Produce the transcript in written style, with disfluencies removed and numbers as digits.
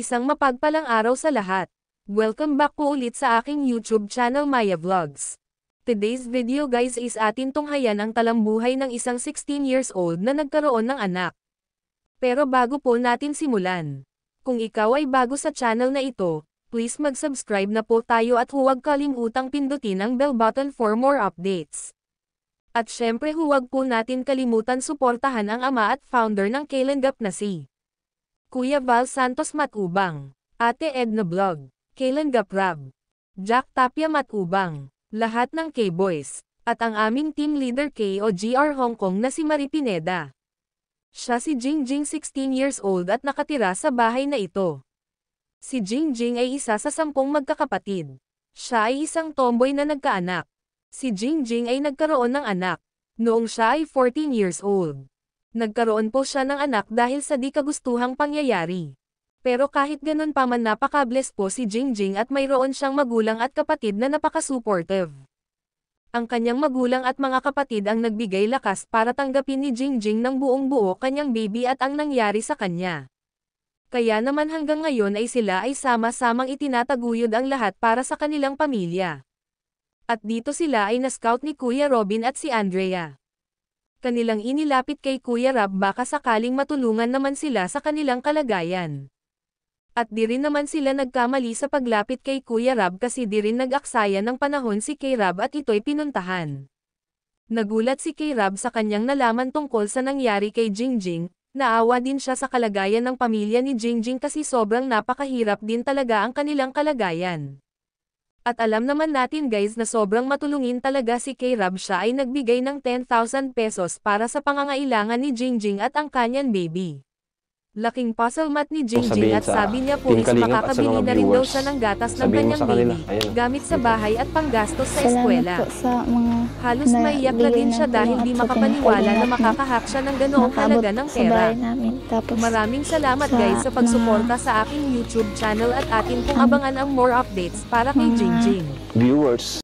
Isang mapagpalang araw sa lahat. Welcome back po ulit sa aking YouTube channel Maya Vlogs. Today's video guys is atin tunghayan ang talambuhay ng isang 16 years old na nagkaroon ng anak. Pero bago po natin simulan, kung ikaw ay bago sa channel na ito, please mag-subscribe na po tayo at huwag kalimutang pindutin ang bell button for more updates. At syempre huwag po natin kalimutan suportahan ang ama at founder ng Kailengap na si Kuya Val Santos Matubang, Ate Edna Vlog, Kailengap Rab, Jack Tapia Matubang, lahat ng K-Boys, at ang aming team leader KOGR Hong Kong na si Marie Pineda. Siya si Jingjing 16 years old at nakatira sa bahay na ito. Si Jingjing ay isa sa 10 magkakapatid. Siya ay isang tomboy na nagkaanak. Si Jingjing ay nagkaroon ng anak noong siya ay 14 years old. Nagkaroon po siya ng anak dahil sa di kagustuhang pangyayari. Pero kahit ganun pa man napaka-bless po si Jingjing at mayroon siyang magulang at kapatid na napaka-supportive. Ang kanyang magulang at mga kapatid ang nagbigay lakas para tanggapin ni Jingjing ng buong buo kanyang baby at ang nangyari sa kanya. Kaya naman hanggang ngayon ay sila ay sama-samang itinataguyod ang lahat para sa kanilang pamilya. At dito sila ay na-scout ni Kuya Robin at si Andrea. Kanilang inilapit kay Kuya Rab baka sakaling matulungan naman sila sa kanilang kalagayan. At di rin naman sila nagkamali sa paglapit kay Kuya Rab kasi di rin nag-aksaya ng panahon si Kay Rab at ito'y pinuntahan. Nagulat si Kay Rab sa kanyang nalaman tungkol sa nangyari kay Jingjing, naawa din siya sa kalagayan ng pamilya ni Jingjing kasi sobrang napakahirap din talaga ang kanilang kalagayan. At alam naman natin guys na sobrang matulungin talaga si Kay Rab, siya ay nagbigay ng 10,000 pesos para sa pangangailangan ni Jingjing at ang kanyang baby. Laking pasalamat ni Jingjing at sabi niya po is makakabili na rin daw siya ng gatas ng kanyang baby, gamit sa bahay at panggastos sa eskwela. Halos maiyak na din siya dahil di makapaniwala na makakahak siya ng ganoong halaga ng pera. Maraming salamat guys sa pagsuporta sa aking YouTube channel at atin pong abangan ang more updates para kay Jingjing. Viewers.